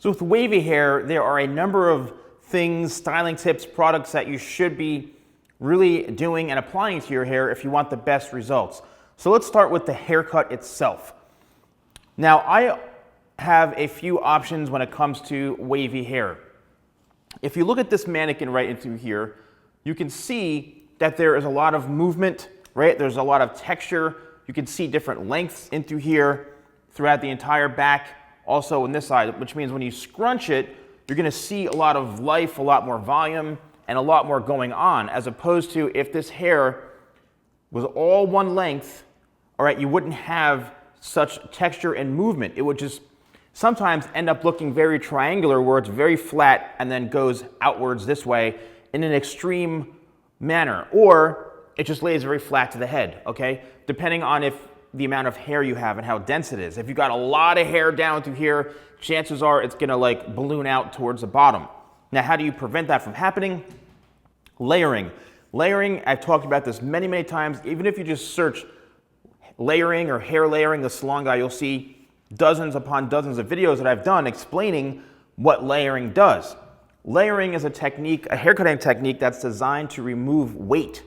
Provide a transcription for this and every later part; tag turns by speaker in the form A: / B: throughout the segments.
A: So with wavy hair, there are a number of things, styling tips, products that you should be really doing and applying to your hair if you want the best results. So let's start with the haircut itself. Now, I have a few options when it comes to wavy hair. If you look at this mannequin right into here, you can see that there is a lot of movement, right? There's a lot of texture. You can see different lengths in through here throughout the entire back, also on this side, which means when you scrunch it, you're gonna see a lot of life, a lot more volume, and a lot more going on, as opposed to if this hair was all one length, all right, you wouldn't have such texture and movement. It would just sometimes end up looking very triangular, where it's very flat and then goes outwards this way in an extreme manner, or it just lays very flat to the head, okay? Depending on if the amount of hair you have and how dense it is. If you've got a lot of hair down through here, chances are it's gonna like balloon out towards the bottom. Now, how do you prevent that from happening? Layering. Layering, I've talked about this many, many times. Even if you just search layering or hair layering, the Salon Guy, you'll see dozens upon dozens of videos that I've done explaining what layering does. Layering is a technique, a haircutting technique that's designed to remove weight.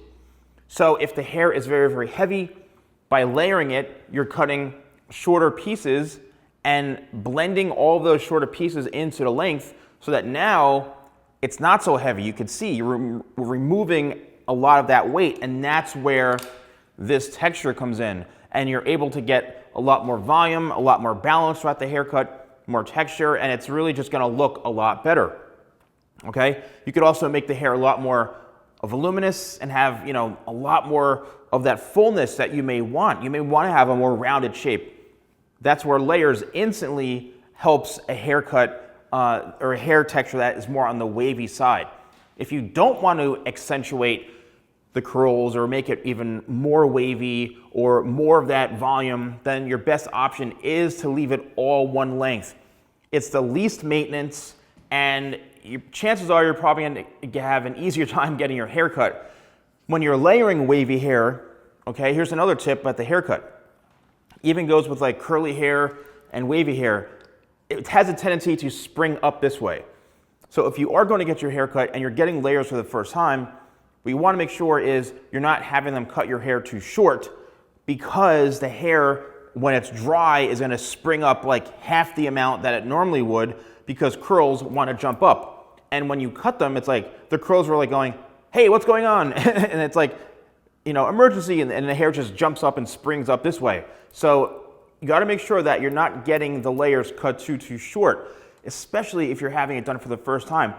A: So if the hair is very, very heavy, by layering it, you're cutting shorter pieces and blending all of those shorter pieces into the length so that now it's not so heavy. You can see you're removing a lot of that weight, and that's where this texture comes in. And you're able to get a lot more volume, a lot more balance throughout the haircut, more texture, and it's really just gonna look a lot better, okay? You could also make the hair a lot more voluminous and have, you know, a lot more of that fullness that you may want. You may want to have a more rounded shape. That's where layers instantly helps a haircut or a hair texture that is more on the wavy side. If you don't want to accentuate the curls or make it even more wavy or more of that volume, then your best option is to leave it all one length. It's the least maintenance, and chances are you're probably going to have an easier time getting your hair cut. When you're layering wavy hair, okay, here's another tip about the haircut. Even goes with like curly hair and wavy hair. It has a tendency to spring up this way. So if you are going to get your hair cut and you're getting layers for the first time, what you want to make sure is you're not having them cut your hair too short, because the hair, when it's dry, is going to spring up like half the amount that it normally would, because curls want to jump up. And when you cut them, it's like the curls were like going, hey, what's going on? And it's like, you know, emergency, and the hair just jumps up and springs up this way. So you got to make sure that you're not getting the layers cut too short, especially if you're having it done for the first time.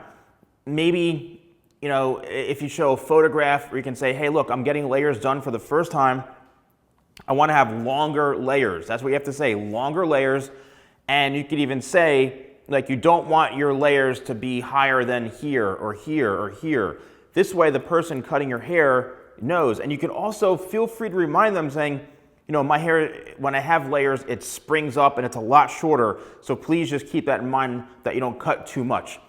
A: Maybe, you know, if you show a photograph where you can say, hey, look, I'm getting layers done for the first time. I want to have longer layers. That's what you have to say, longer layers. And you could even say, like, you don't want your layers to be higher than here or here or here. This way, the person cutting your hair knows. And you can also feel free to remind them saying, you know, my hair, when I have layers, it springs up and it's a lot shorter. So please just keep that in mind that you don't cut too much.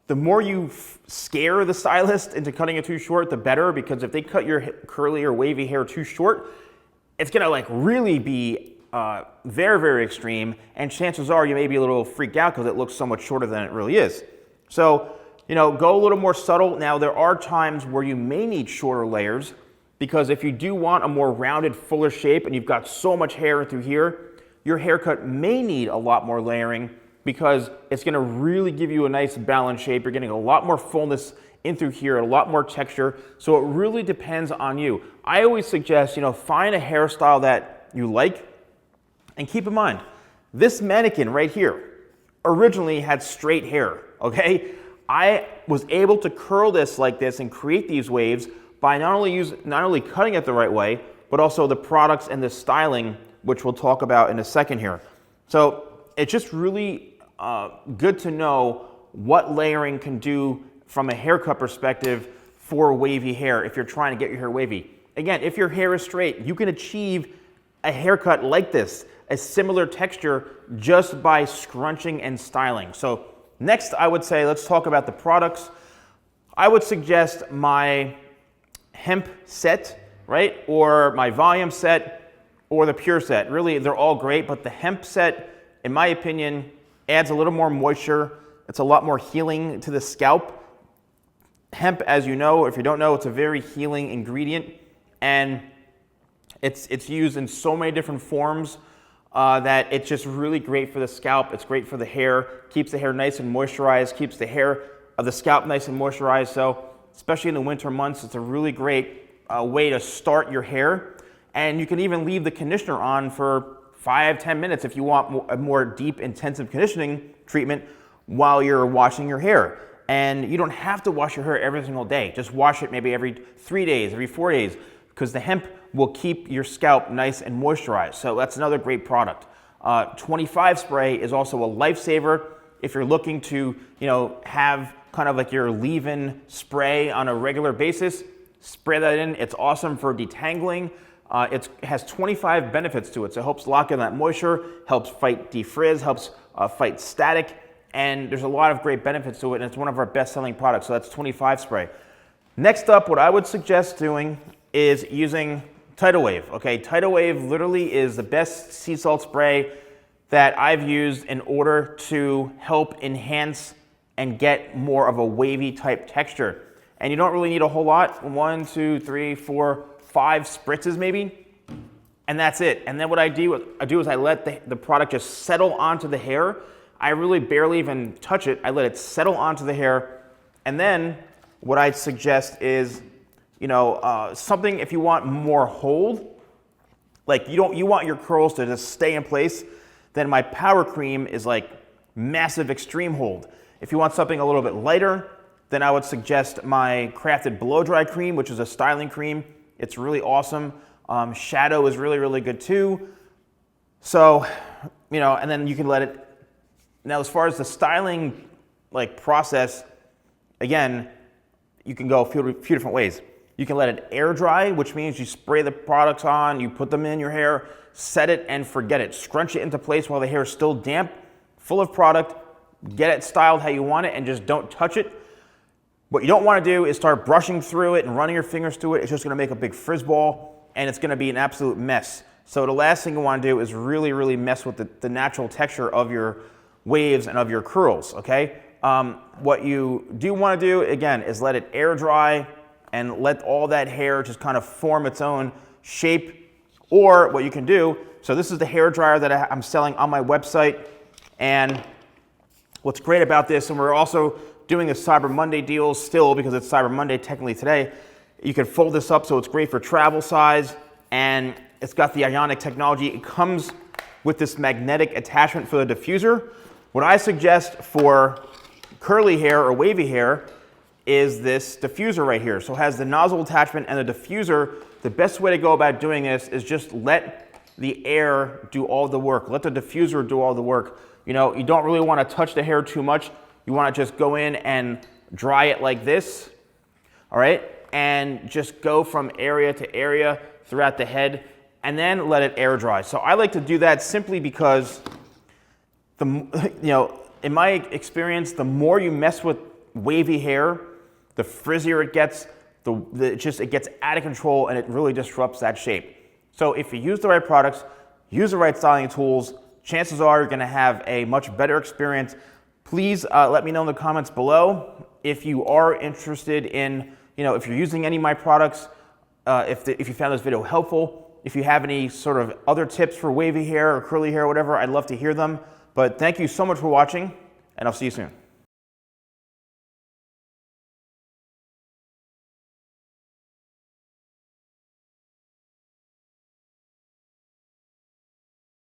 A: The more you scare the stylist into cutting it too short, the better, because if they cut your curly or wavy hair too short, it's gonna like really be very, very extreme, and chances are you may be a little freaked out because it looks so much shorter than it really is. So, you know, go a little more subtle. Now, there are times where you may need shorter layers, because if you do want a more rounded, fuller shape and you've got so much hair through here, your haircut may need a lot more layering, because it's gonna really give you a nice balanced shape. You're getting a lot more fullness in through here, a lot more texture. So it really depends on you. I always suggest, you know, find a hairstyle that you like. And keep in mind, this mannequin right here originally had straight hair, okay? I was able to curl this like this and create these waves by not only cutting it the right way, but also the products and the styling, which we'll talk about in a second here. So it's just really good to know what layering can do from a haircut perspective for wavy hair if you're trying to get your hair wavy. Again, if your hair is straight, you can achieve a haircut like this, a similar texture, just by scrunching and styling. So next, I would say, let's talk about the products. I would suggest my hemp set, right? Or my volume set, or the pure set. Really, they're all great, but the hemp set, in my opinion, adds a little more moisture, It's a lot more healing to the scalp. Hemp, as you know, if you don't know, it's a very healing ingredient, and it's used in so many different forms that it's just really great for the scalp. It's great for the hair, keeps the hair nice and moisturized, keeps the hair of the scalp nice and moisturized. So especially in the winter months, it's a really great way to start your hair. And you can even leave the conditioner on for 5-10 minutes if you want a more deep, intensive conditioning treatment while you're washing your hair. And you don't have to wash your hair every single day. Just wash it maybe every 3 days, every 4 days, because the hemp will keep your scalp nice and moisturized. So that's another great product. 25 spray is also a lifesaver if you're looking to, have kind of like your leave-in spray on a regular basis. Spray that in. It's awesome for detangling. It has 25 benefits to it. So it helps lock in that moisture, helps fight defrizz, helps fight static, and there's a lot of great benefits to it, and it's one of our best-selling products. So that's 25 spray. Next up, what I would suggest doing is using Tidal Wave. Okay, Tidal Wave literally is the best sea salt spray that I've used in order to help enhance and get more of a wavy type texture. And you don't really need a whole lot. 1, 2, 3, 4, 5 spritzes maybe, and that's it. And then what I do is I let the product just settle onto the hair. I really barely even touch it. I let it settle onto the hair, and then what I'd suggest is, something if you want more hold, like you want your curls to just stay in place, then my power cream is like massive extreme hold. If you want something a little bit lighter, then I would suggest my crafted blow dry cream, which is a styling cream. It's really awesome. Shadow is really, really good too. So, and then you can let it. Now, as far as the styling process, again, you can go a few different ways. You can let it air dry, which means you spray the products on, you put them in your hair, set it and forget it. Scrunch it into place while the hair is still damp, full of product, get it styled how you want it, and just don't touch it. What you don't want to do is start brushing through it and running your fingers through it. It's just going to make a big frizz ball, and it's going to be an absolute mess. So the last thing you want to do is really, really mess with the natural texture of your waves and of your curls, okay? What you do want to do, again, is let it air dry and let all that hair just kind of form its own shape. Or what you can do, so this is the hair dryer that I'm selling on my website, and what's great about this, and we're also doing a Cyber Monday deal still because it's Cyber Monday technically today. You can fold this up so it's great for travel size, and it's got the ionic technology. It comes with this magnetic attachment for the diffuser. What I suggest for curly hair or wavy hair is this diffuser right here. So it has the nozzle attachment and the diffuser. The best way to go about doing this is just let the air do all the work. Let the diffuser do all the work. You don't really want to touch the hair too much. You want to just go in and dry it like this, all right? And just go from area to area throughout the head, and then let it air dry. So I like to do that simply because in my experience, the more you mess with wavy hair, the frizzier it gets, it gets out of control, and it really disrupts that shape. So if you use the right products, use the right styling tools, chances are you're going to have a much better experience. Please let me know in the comments below if you are interested in, if you're using any of my products, if you found this video helpful. If you have any sort of other tips for wavy hair or curly hair or whatever, I'd love to hear them. But thank you so much for watching, and I'll see you soon.